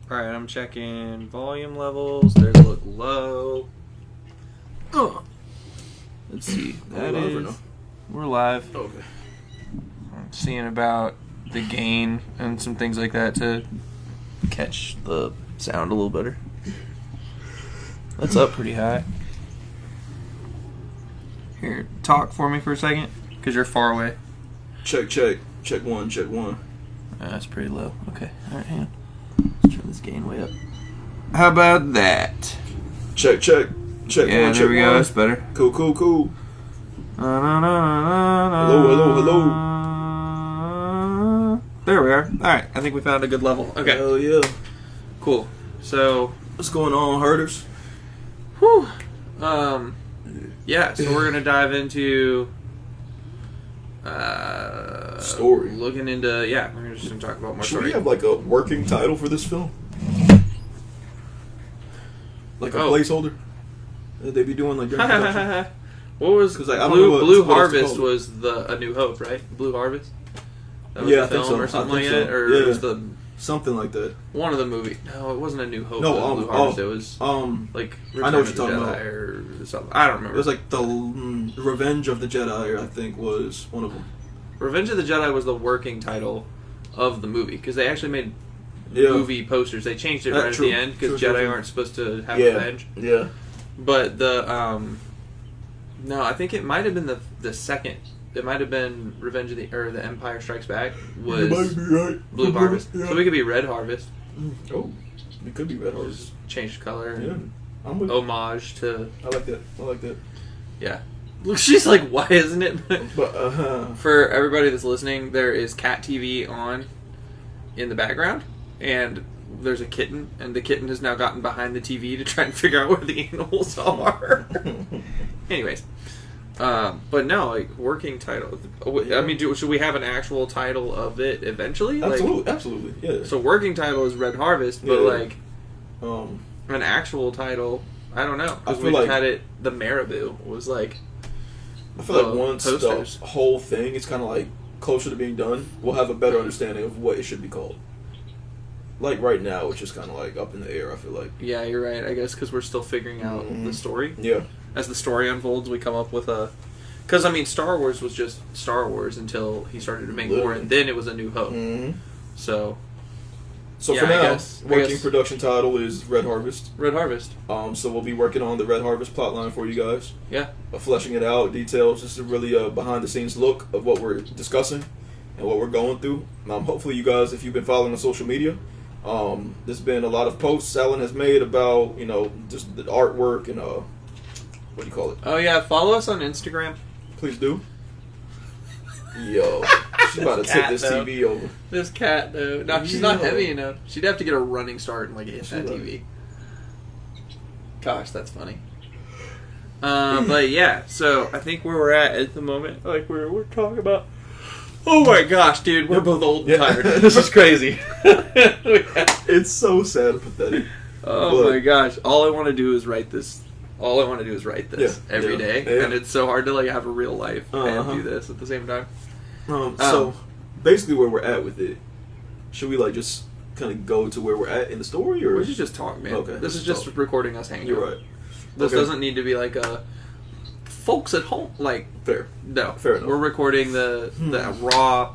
Alright, I'm checking volume levels. They look low. Oh. Let's see. That is... We're live. Okay. I'm seeing about the gain and some things like that to catch the sound a little better. That's up pretty high. Here, talk for me for a second, because you're far away. Check one. That's pretty low. Okay, alright, hang on. Let's turn this gain way up. How about that? Check Yeah, one, check there we go, one. that's better. Cool. Hello. There we are. Alright, I think we found a good level. Okay. Hell yeah. Cool. So, What's going on, herders? whew. Yeah, so we're gonna dive into Story. Looking into we're just gonna talk about more Should story. we have like a working title for this film? Like a placeholder? That they be doing like during production? What was 'Cause, like, I don't Blue, know what- Blue what it's Harvest called. was A New Hope, right? Blue Harvest? That was Yeah, the I think film so. or something I like think that? so. Or Yeah. it was the Something like that. one of the movies. No, it wasn't A New Hope. No, it was Blue Harvest. It was like I know Return what you're of the talking Jedi about. or something. I don't remember. It was like the Revenge of the Jedi, I think, was one of them. Revenge of the Jedi was the working title of the movie because they actually made Yeah. movie posters. They changed it right True. at the end because True. Jedi aren't supposed to have Yeah. revenge. Yeah. But the no, I think it might have been the second. It might have been Revenge of the Empire Strikes Back was You might be right. Blue Harvest. Yeah. So we could be Red Harvest. Oh, it could be Red Harvest. Just changed color and I'm with homage to I like that. yeah. Look, she's like, why isn't it? But For everybody that's listening, there is Cat TV on in the background, and there's a kitten, and the kitten has now gotten behind the TV to try and figure out where the animals are. Anyways, but no, like working title. I mean, should we have an actual title of it eventually? absolutely, yeah. So working title is Red Harvest, but like um, an actual title, I don't know. I Because feel we like- had it. The Marabou was like. I feel like once posters. the whole thing is kind of like closer to being done, we'll have a better understanding of what it should be called. Like right now, it's just kind of like up in the air. I feel like. Yeah, you're right. I guess because we're still figuring out the story. Yeah. As the story unfolds, we come up with a. Because I mean, Star Wars was just Star Wars until he started to make more, and then it was A New Hope. Mm-hmm. So. So Yeah, for I now, guess- working production title is Red Harvest. Red Harvest. So we'll be working on the Red Harvest plotline for you guys. Yeah. Fleshing it out, details, just a really behind the scenes look of what we're discussing and what we're going through. Hopefully you guys, if you've been following on social media, there's been a lot of posts Alan has made about, just the artwork and what do you call it? Oh yeah, follow us on Instagram. Please do. Yo, she's about to This tip cat, this though. TV over. This cat, though. No, she's not Yo. heavy enough. She'd have to get a running start and like hit that She's TV. Gosh, that's funny. But yeah, so I think where we're at the moment, like we're talking about. Oh my gosh, dude, we're both old and Yeah. tired. This is crazy. It's so sad and pathetic. Oh But- my gosh! All I want to do is write this. All I want to do is write this Yeah, every yeah, day, yeah. and it's so hard to like have a real life and Uh-huh. do this at the same time. So basically, where we're at with it, should we like just kind of go to where we're at in the story, or We should just talk, man. Okay, This is let's just talk. recording us hanging You're out. right. This Okay. doesn't need to be like a folks at home. Like Fair. no, Fair enough. we're recording the raw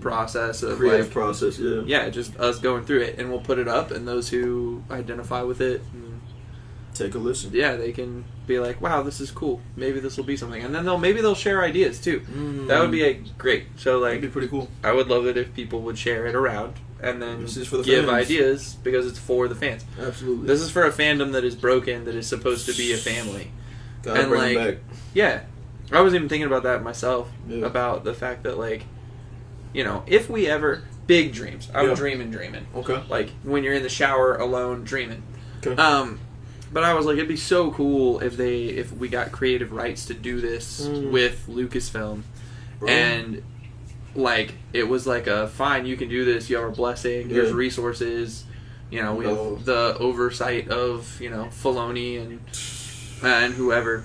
process of Creative like process, yeah. yeah, just us going through it, and we'll put it up, and those who identify with it. Take a listen. Yeah, they can be like, "Wow, this is cool. Maybe this will be something," and then maybe they'll share ideas too. That would be great. So That'd be like, pretty cool. I would love it if people would share it around and then This is for the give fans. ideas because it's for the fans. Absolutely. This is for a fandom that is broken, that is supposed to be a family. Gotta and, bring like, it back. Yeah, I was even thinking about that myself Yeah. about the fact that like, if we ever big dreams, I'm Yeah. dreaming, Okay. like when you're in the shower alone dreaming. Okay. But I was like, it'd be so cool if we got creative rights to do this with Lucasfilm, Bro. and like it was like fine, you can do this. You have our blessing. Here's Yeah. resources. We No. have the oversight of Filoni and whoever.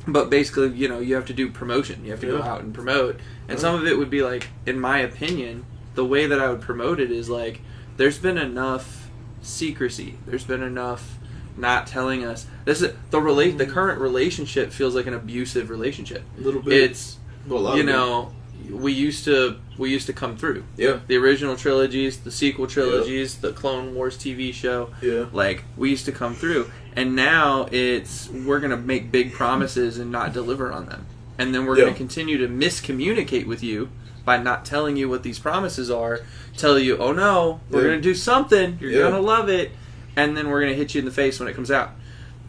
But basically, you have to do promotion. You have to go Yeah. out and promote. And some of it would be like, in my opinion, the way that I would promote it is like, there's been enough secrecy. There's been enough not telling us. This is the current relationship feels like an abusive relationship. A little bit. It's we used to come through. Yeah. The original trilogies, the sequel trilogies, the Clone Wars TV show. Yeah. Like, we used to come through. And now we're going to make big promises and not deliver on them. And then we're going to continue to miscommunicate with you by not telling you what these promises are. Tell you, oh no, we're going to do something. You're going to love it. And then we're going to hit you in the face when it comes out.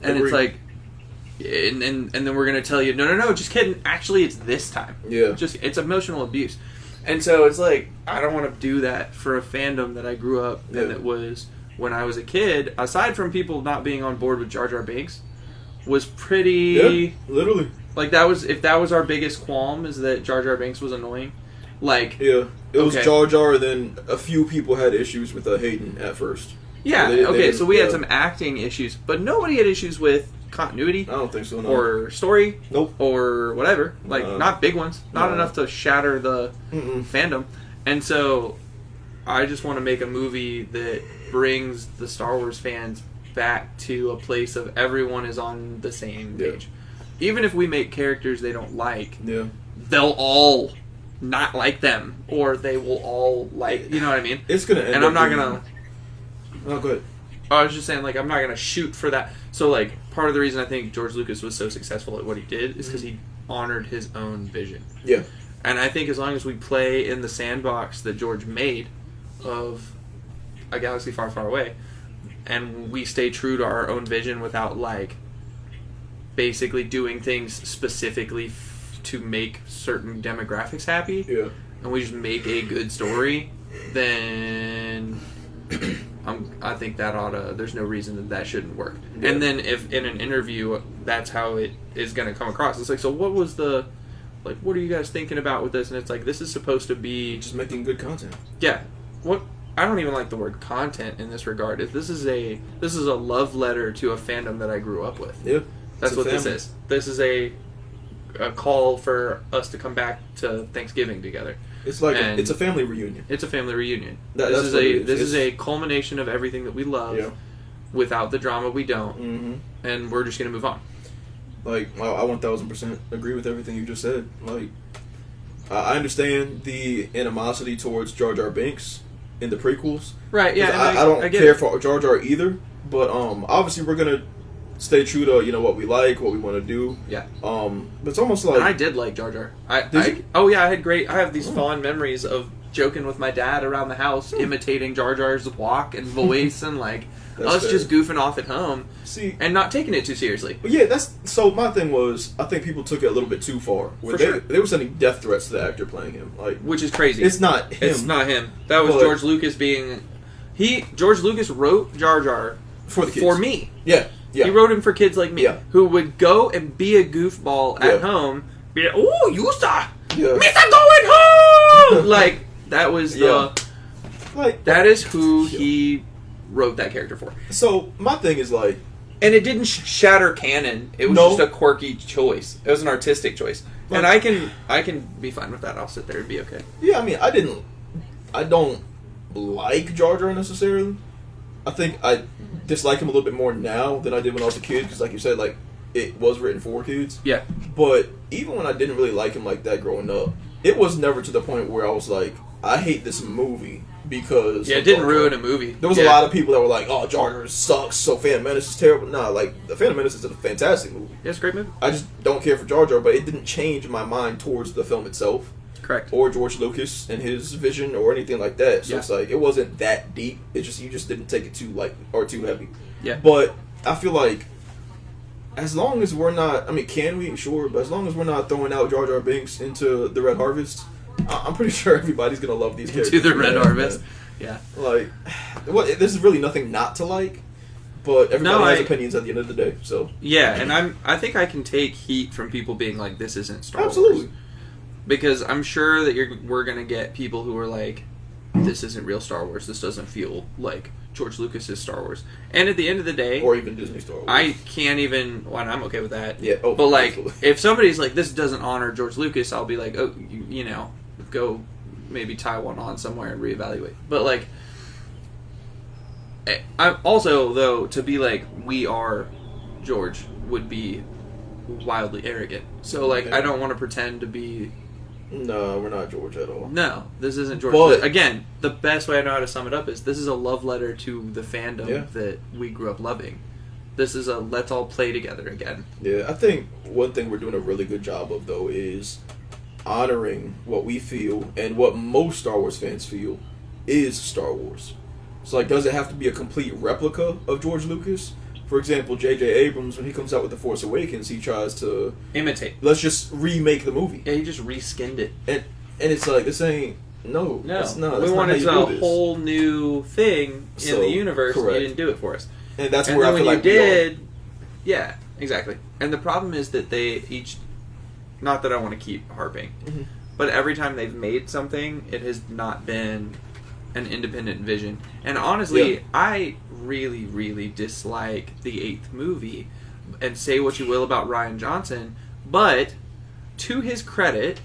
And it's like, and then we're going to tell you, no, just kidding. Actually, it's this time. Yeah. It's emotional abuse. And so it's like, I don't want to do that for a fandom that I grew up and that was, when I was a kid, aside from people not being on board with Jar Jar Binks, was pretty... Yeah, literally. Like, if that was our biggest qualm, is that Jar Jar Binks was annoying. Like... Yeah. It was Jar Jar, then a few people had issues with Hayden at first. Yeah, so we had some acting issues, but nobody had issues with continuity. I don't think so, no. Or story. Nope. Or whatever. Like, not big ones. Not enough to shatter the fandom. And so, I just want to make a movie that brings the Star Wars fans back to a place of everyone is on the same page. Even if we make characters they don't like, they'll all not like them, or they will all like, you know what I mean? It's going to end and I'm not going to... Oh, go ahead. I was just saying, like, I'm not going to shoot for that. So, like, part of the reason I think George Lucas was so successful at what he did is because he honored his own vision. Yeah. And I think as long as we play in the sandbox that George made of a galaxy far, far away, and we stay true to our own vision without, like, basically doing things specifically to make certain demographics happy, and we just make a good story, then I think that there's no reason that shouldn't work. Yeah. And then if in an interview that's how it is going to come across, it's like, so what are you guys thinking about with this? And it's like, this is supposed to be just making good content. Yeah. I don't even like the word content in this regard. This is a love letter to a fandom that I grew up with. Yeah. That's what this is. This is a call for us to come back to Thanksgiving together. It's like it's a family reunion. It's a family reunion. This is a culmination of everything that we love. Without the drama, we don't, and we're just gonna move on. Like, I 1000% agree with everything you just said. Like, I understand the animosity towards Jar Jar Binks in the prequels. Right. Yeah. I don't care for Jar Jar either. But obviously we're gonna stay true to what we like, what we want to do. Yeah. But it's almost like I did like Jar Jar. I have these fond memories of joking with my dad around the house, imitating Jar Jar's walk and voice, and like us just goofing off at home. See, and not taking it too seriously. But yeah, so my thing was, I think people took it a little bit too far. They were sending death threats to the actor playing him, like, which is crazy. It's not him. It's not him. That was George Lucas being. George Lucas wrote Jar Jar for the kids. For me. Yeah. Yeah. He wrote him for kids like me, who would go and be a goofball at home. Be like, "Oh, Yusa, Misa going home!" Like, that was that is who he wrote that character for. So my thing is like, and it didn't shatter canon. It was just a quirky choice. It was an artistic choice, and I can be fine with that. I'll sit there and be okay. Yeah, I mean, I don't like Jar Jar necessarily. I think I dislike him a little bit more now than I did when I was a kid, because like you said, like, it was written for kids. Yeah. But even when I didn't really like him like that growing up, it was never to the point where I was like, I hate this movie because... Yeah, it didn't ruin a movie. There was a lot of people that were like, oh, Jar Jar sucks, so Phantom Menace is terrible. Nah, like, The Phantom Menace is a fantastic movie. Yeah, it's a great movie. I just don't care for Jar Jar, but it didn't change my mind towards the film itself. Correct. Or George Lucas and his vision or anything like that. So it's like, it wasn't that deep. It's just, you just didn't take it too light or too heavy. Yeah. But I feel like, as long as we're not, I mean, can we? Sure. But as long as we're not throwing out Jar Jar Binks into the Red Harvest, I'm pretty sure everybody's going to love these characters. Into the Red Harvest. Yeah. Like, there's really nothing not to like. But everybody has opinions at the end of the day. So yeah, and I think I can take heat from people being like, this isn't Star Wars. Absolutely. Because I'm sure that we're going to get people who are like, this isn't real Star Wars. This doesn't feel like George Lucas's Star Wars. And at the end of the day... Or even Disney Star Wars. I can't even... Well, I'm okay with that. Yeah. Oh, but like, if somebody's like, this doesn't honor George Lucas, I'll be like, oh, go maybe tie one on somewhere and reevaluate. But like, I'm also, though, to be like, we are George would be wildly arrogant. So, like, I don't want to pretend to be... No, we're not George at all. No, this isn't George. But, again, the best way I know how to sum it up is this is a love letter to the fandom that we grew up loving. This is a let's all play together again. Yeah, I think one thing we're doing a really good job of, though, is honoring what we feel and what most Star Wars fans feel is Star Wars. So, like, does it have to be a complete replica of George Lucas? For example, J.J. Abrams, when he comes out with The Force Awakens, he tries to... imitate. Let's just remake the movie. Yeah, he just reskinned it. And it's like, this ain't... No, that's not. That's we wanted not a whole new thing in the universe, correct. and you didn't do it for us. And that's and where then I feel when like you did... Yeah, exactly. And the problem is that they each... Not that I want to keep harping, but every time they've made something, it has not been an independent vision. And honestly, I really, really dislike the 8th movie. And say what you will about Rian Johnson, but to his credit,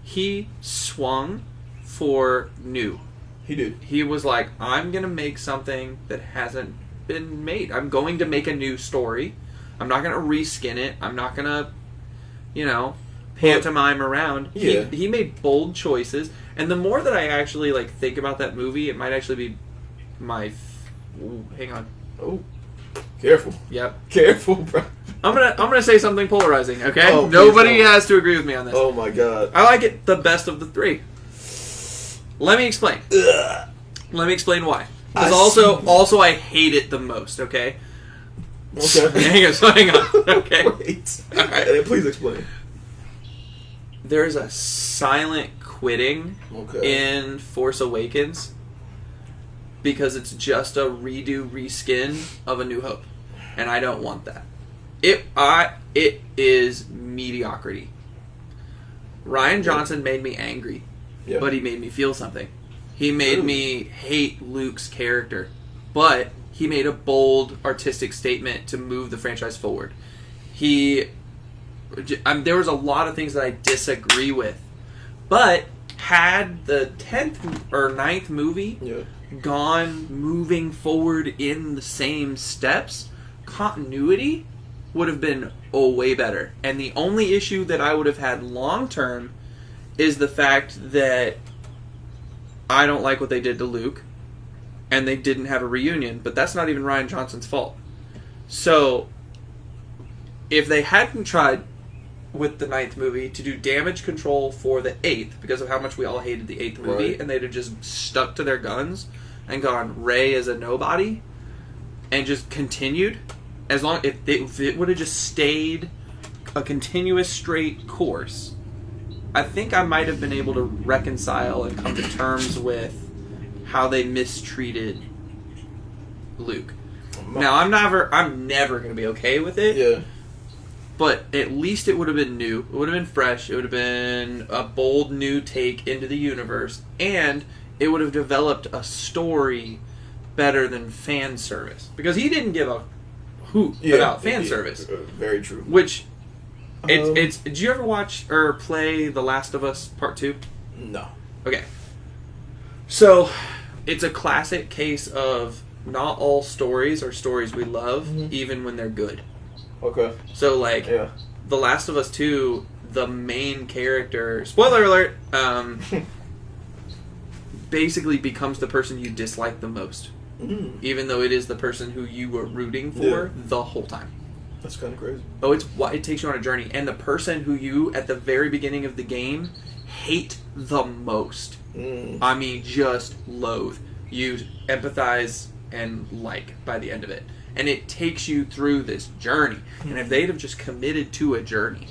he swung for new. He did. He was like, I'm going to make something that hasn't been made. I'm going to make a new story. I'm not going to reskin it. I'm not going to, pantomime around. Yeah. He made bold choices. And the more that I actually think about that movie, it might actually be my... hang on. Oh. Careful. Yep. Careful, bro. I'm gonna say something polarizing, okay? Oh, Nobody has to agree with me on this. Oh my god. I like it the best of the three. Let me explain. Ugh. Let me explain why. Because also I hate it the most, okay? Okay. hang on. Okay. Wait. All right. Please explain. There's a silent quitting in Force Awakens because it's just a reskin of A New Hope, and I don't want that. It is mediocrity. Rian Johnson made me angry, but he made me feel something. He made me hate Luke's character, but he made a bold artistic statement to move the franchise forward. There was a lot of things that I disagree with, but had the 10th or 9th movie gone moving forward in the same steps, continuity would have been way better. And the only issue that I would have had long term is the fact that I don't like what they did to Luke, and they didn't have a reunion, but that's not even Rian Johnson's fault. So if they hadn't tried with the 9th movie to do damage control for the 8th, because of how much we all hated the 8th movie, and they'd have just stuck to their guns and gone Rey as a nobody and just continued, if it would have just stayed a continuous straight course, I think I might have been able to reconcile and come to terms with how they mistreated Luke. Now I'm never going to be okay with it. Yeah. But at least it would have been new. It would have been fresh. It would have been a bold new take into the universe. And it would have developed a story better than fan service. Because he didn't give a hoot about fan service. Very true. Which, did you ever watch or play The Last of Us Part 2? No. Okay. So, it's a classic case of not all stories are stories we love, even when they're good. Okay. So, The Last of Us 2, the main character, spoiler alert, basically becomes the person you dislike the most. Even though it is the person who you were rooting for the whole time. That's kind of crazy. Oh, it takes you on a journey. And the person who you, at the very beginning of the game, hate the most. I mean, just loathe. You empathize and like by the end of it. And it takes you through this journey. And if they'd have just committed to a journey,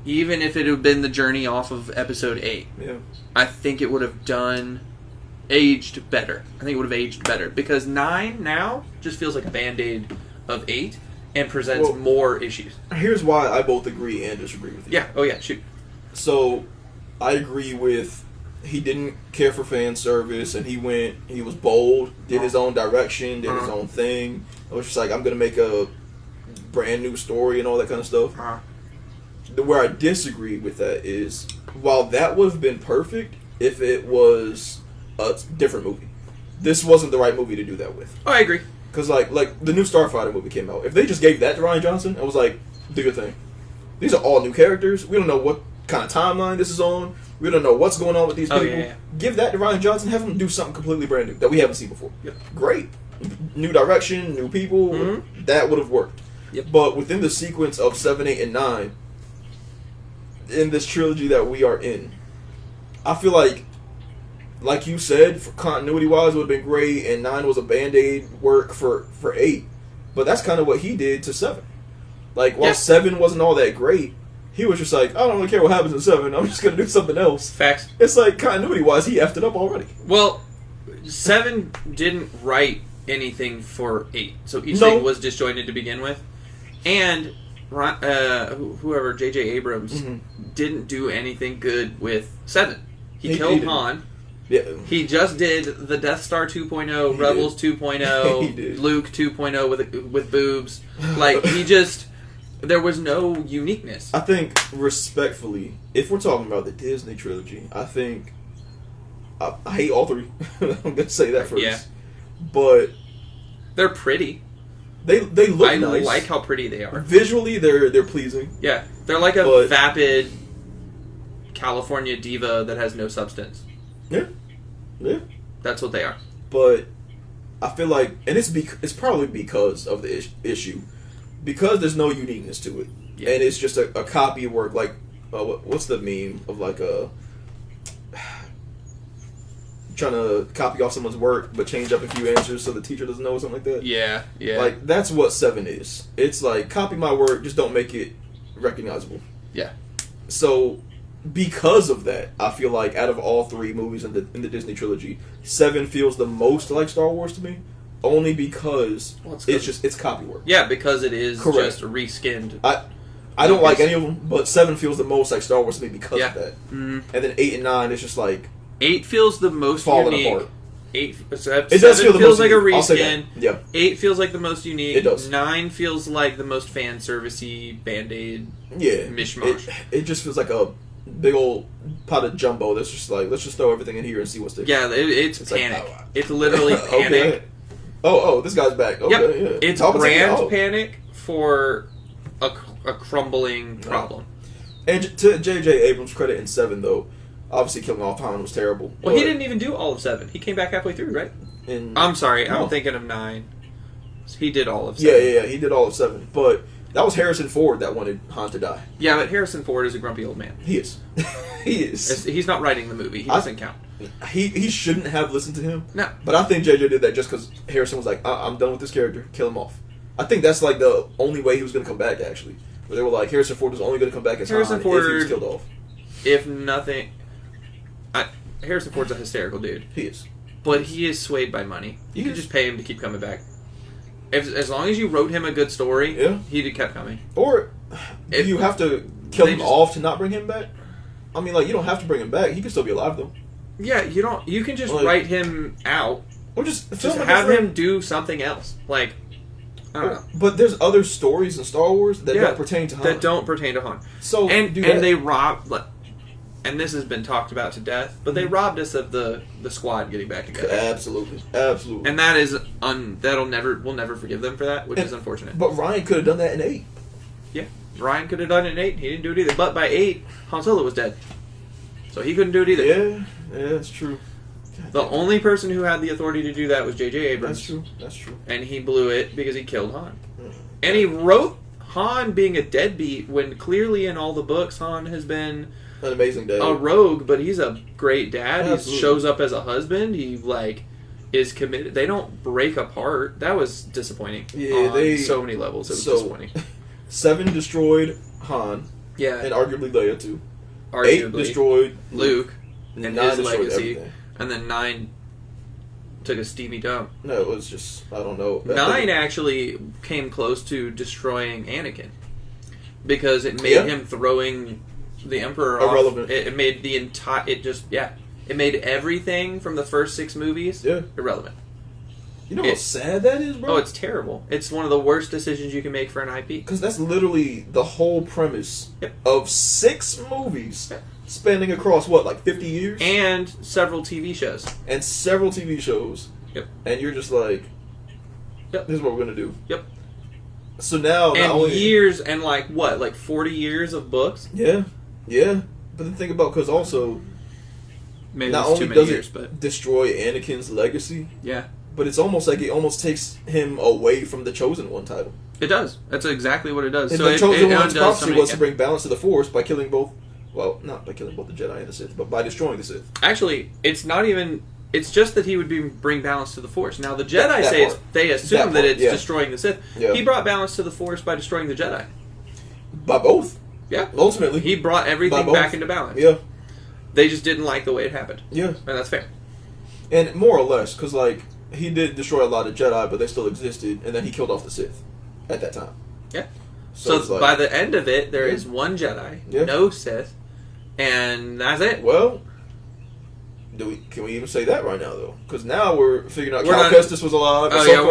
even if it had been the journey off of episode 8, I think it would have aged better. I think it would have aged better. Because 9 now just feels like a Band-Aid of 8 and presents more issues. Here's why I both agree and disagree with you. Yeah. Oh, yeah. Shoot. So, I agree with he didn't care for fan service, and he was bold, did his own direction, did his own thing. It was just like, I'm going to make a brand new story and all that kind of stuff. Where I disagree with that is, while that would have been perfect if it was a different movie. this wasn't the right movie to do that with. Oh, I agree. Because, like the new Starfighter movie came out. If they just gave that to Ryan Johnson and was like, do your thing. These are all new characters. We don't know what kind of timeline this is on. We don't know what's going on with these people. Yeah. Give that to Ryan Johnson. Have him do something completely brand new that we haven't seen before. Yep. Great. New direction, new people. Mm-hmm. That would have worked. Yep. But within the sequence of 7, 8, and 9, in this trilogy that we are in, I feel like you said, for continuity-wise, it would have been great, and 9 was a Band-Aid work for 8. But that's kind of what he did to 7. Like, while 7 wasn't all that great, he was just like, I don't really care what happens in 7, I'm just going to do something else. Facts. It's like, continuity-wise, he effed it up already. Well, 7 didn't write anything for 8, so each thing was disjointed to begin with. And whoever, J.J. Abrams, didn't do anything good with 7. He killed Han. Yeah. He just did the Death Star 2.0, Rebels 2.0, Luke 2.0 with boobs. Like, he just... There was no uniqueness. I think, respectfully, if we're talking about the Disney trilogy, I think... I hate all 3. I'm going to say that first. Yeah. But... They're pretty. They look nice. I like how pretty they are. Visually, they're pleasing. Yeah. They're like a vapid California diva that has no substance. Yeah. Yeah. That's what they are. But I feel like, and it's probably because of the issue, because there's no uniqueness to it, and it's just a copy work. Like, what's the meme of like trying to copy off someone's work but change up a few answers so the teacher doesn't know, or something like that? Yeah, yeah. Like, that's what 7 is. It's like, copy my work, just don't make it recognizable. Yeah. So, because of that, I feel like out of all 3 movies in the Disney trilogy, 7 feels the most like Star Wars to me, only because it's copy work. Yeah, because it is Correct. just reskinned. I don't like any of them, but 7 feels the most like Star Wars to me because of that. Mm-hmm. And then 8 and 9 is just like 8 feels the most falling unique. apart. 8 It does feel the feels most like unique. a I'll say reskin. that. Yeah. 8 feels like the most unique. It does. 9 feels like the most fan servicey Band-Aid mishmash. It just feels like a big old pot of jumbo that's just like, let's just throw everything in here and see what's there. Yeah, it's panic. Like, it's literally panic. Okay. Oh, this guy's back. Okay, Yep. yeah. It's brand panic for a crumbling problem. And to J.J. Abrams' credit in 7, though, obviously killing off Han was terrible. Well, he didn't even do all of 7. He came back halfway through, right? I'm sorry, I'm thinking of 9. He did all of 7. Yeah, he did all of 7. But that was Harrison Ford that wanted Han to die. Yeah, but Harrison Ford is a grumpy old man. He is. He is. He's not writing the movie. He doesn't count. He shouldn't have listened to him. No. But I think JJ did that just because Harrison was like, I'm done with this character. Kill him off. I think that's like the only way he was going to come back, actually. Where they were like, Harrison Ford was only going to come back as Han if he was killed off. If nothing... Harrison Ford's a hysterical dude. He is. But he is swayed by money. You could just pay him to keep coming back. As long as you wrote him a good story, he'd have kept coming. Or do you have to kill him off to not bring him back? I mean, like, you don't have to bring him back. He can still be alive, though. Yeah, you don't. You can just write him out. Or just have him do something else. Like, I don't know. But there's other stories in Star Wars that don't pertain to Han. That don't pertain to Han. So and they robbed. And this has been talked about to death, but they robbed us of the squad getting back together. Absolutely. And that is we'll never forgive them for that, which is unfortunate. But Ryan could have done that in 8. Yeah, Ryan could have done it in 8. He didn't do it either. But by 8, Han Solo was dead, so he couldn't do it either. Yeah, that's true. The only person who had the authority to do that was J.J. Abrams. That's true. And he blew it because he killed Han. And he wrote Han being a deadbeat when clearly in all the books Han has been an amazing dad, a rogue, but he's a great dad. Absolutely. He shows up as a husband. He is committed. They don't break apart. That was disappointing. Yeah, on so many levels. It was disappointing. 7 destroyed Han. Yeah, and arguably Leia too. Arguably 8 destroyed Luke and his 9 destroyed legacy, everything. And then 9 took a steamy dump. No, it was just, I don't know. 9 actually came close to destroying Anakin because it made him throwing the Emperor irrelevant. It made the entire. It made everything from the first 6 movies irrelevant. You know how sad that is, bro? Oh, it's terrible. It's one of the worst decisions you can make for an IP. Because that's literally the whole premise of 6 movies spanning across, what, like 50 years? And several TV shows. Yep. And you're just like, yep. This is what we're gonna do. Yep. So now, and years and like what, like 40 years of books. Yeah. But then think about, because also, maybe not it's only too many does years, it but destroy Anakin's legacy. Yeah. But it's almost like it almost takes him away from the Chosen One title. It does. That's exactly what it does. And so the Chosen One's undoes prophecy was to bring balance to the Force by killing both. Well, not by killing both the Jedi and the Sith, but by destroying the Sith. Actually, it's not even. It's just that he would bring balance to the Force. Now the Jedi say they assume that it's destroying the Sith. Yeah. He brought balance to the Force by destroying the Jedi. By both. Yeah. Ultimately, he brought everything back into balance. Yeah. They just didn't like the way it happened. Yeah. And that's fair. And more or less, because like he did destroy a lot of Jedi, but they still existed, and then he killed off the Sith at that time. Yeah. So like, by the end of it, there is one Jedi, no Sith, and that's it. Well, can we even say that right now though? Because now we're figuring out Cal Kestis was alive. Oh yeah,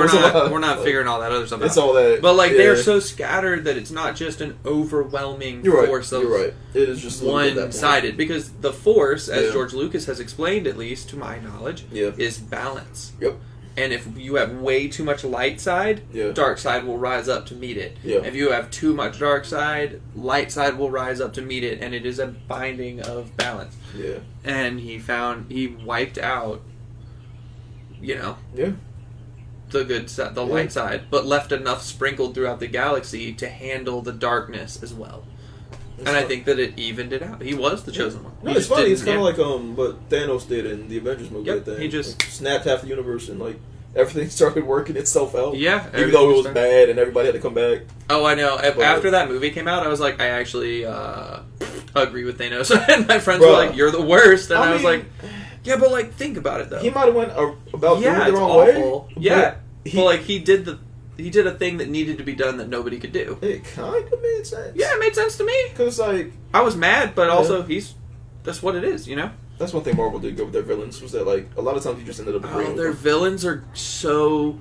we're not figuring all that other stuff out. It's all that. But like they're so scattered that it's not just an overwhelming force of You're right. It is just one-sided, because the Force, as George Lucas has explained, at least to my knowledge, is balance. Yep. And if you have way too much light side, dark side will rise up to meet it. Yeah. If you have too much dark side, light side will rise up to meet it, and it is a binding of balance. Yeah. And he wiped out, the good side, the light side, but left enough sprinkled throughout the galaxy to handle the darkness as well. And I think that it evened it out. He was the chosen one. No, it's funny. It's kind of like what Thanos did in the Avengers movie. Yep, he just snapped half the universe and like everything started working itself out. Yeah, even though it was bad and everybody had to come back. Oh, I know. But after that movie came out, I was like, I actually agree with Thanos. And my friends were like, "You're the worst," and I was like, "Yeah, but like, think about it though. He might have went about doing it the wrong awful. way. Yeah, but like he did a thing that needed to be done that nobody could do. It kind of made sense. Yeah, it made sense to me. Because, like, I was mad, but also that's what it is, That's one thing Marvel did good with their villains, was that, like, a lot of times you just ended up agreeing with their them. villains are so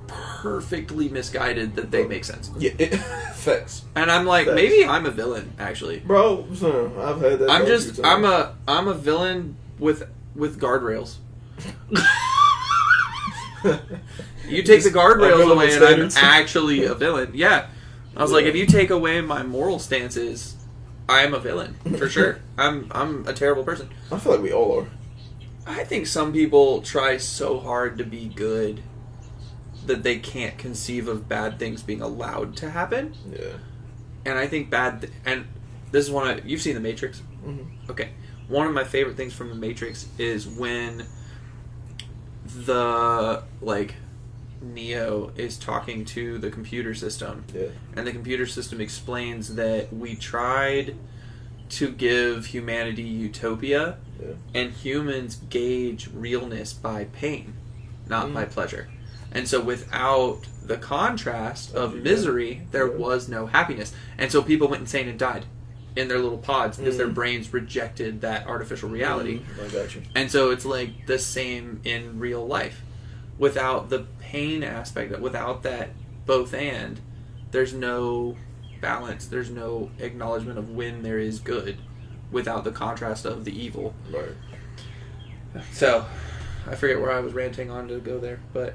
perfectly misguided that they make sense. Yeah, facts. And I'm like, maybe I'm a villain, actually. Bro, I've had that. I'm a villain with guardrails. You take the guardrails away and I'm actually a villain. Yeah. I was like, if you take away my moral stances, I'm a villain, for sure. I'm a terrible person. I feel like we all are. I think some people try so hard to be good that they can't conceive of bad things being allowed to happen. Yeah. And I think and this is you've seen The Matrix? Mm-hmm. Okay. One of my favorite things from The Matrix is when Neo is talking to the computer system, and the computer system explains that we tried to give humanity utopia, and humans gauge realness by pain, not by pleasure. And so without the contrast of misery, there was no happiness. And so people went insane and died in their little pods because their brains rejected that artificial reality. I got you. And so it's like the same in real life. Without the pain aspect, without that both and, there's no balance. There's no acknowledgement of when there is good without the contrast of the evil. Right. So, I forget where I was ranting on to go there, but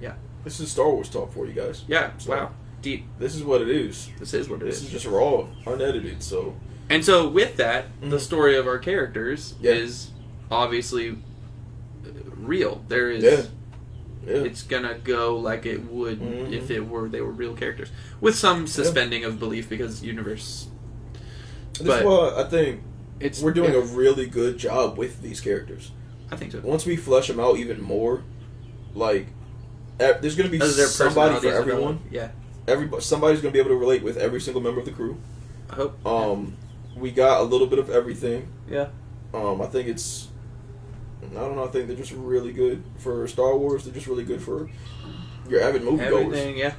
yeah. This is Star Wars talk for you guys. Yeah, so, wow. Deep. This is what it is. This is what it is. This is just raw, unedited, so... And so, with that, the story of our characters is obviously real. There is... Yeah. It's gonna go like it would if they were real characters, with some suspending of belief because universe. This is why I think we're doing a really good job with these characters. I think so. Once we flesh them out even more, like there's gonna be somebody for everyone. Yeah. Somebody's gonna be able to relate with every single member of the crew. I hope. We got a little bit of everything. Yeah. I think it's. I don't know. I think they're just really good for Star Wars. They're just really good for your avid moviegoers. Everything, yeah.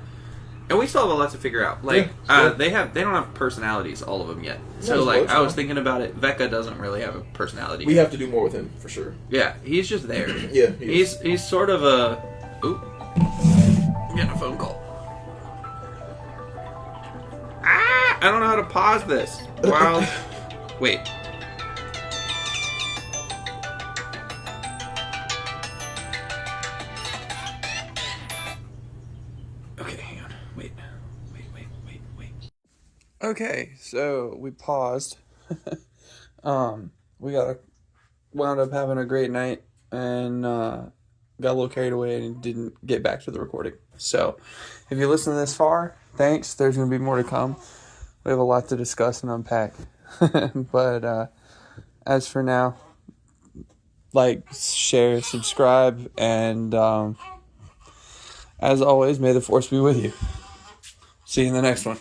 And we still have a lot to figure out. Like, they don't have personalities, all of them yet. So, like, I was thinking about it. Vecca doesn't really have a personality. We have to do more with him for sure. Yeah, he's just there. Yeah, he's sort of a. Oop, I'm getting a phone call. I don't know how to pause this. Wow. Wait. Okay, so we paused. We wound up having a great night and got a little carried away and didn't get back to the recording. So, if you listen this far, thanks. There's going to be more to come. We have a lot to discuss and unpack. But as for now, like, share, subscribe, and as always, may the force be with you. See you in the next one.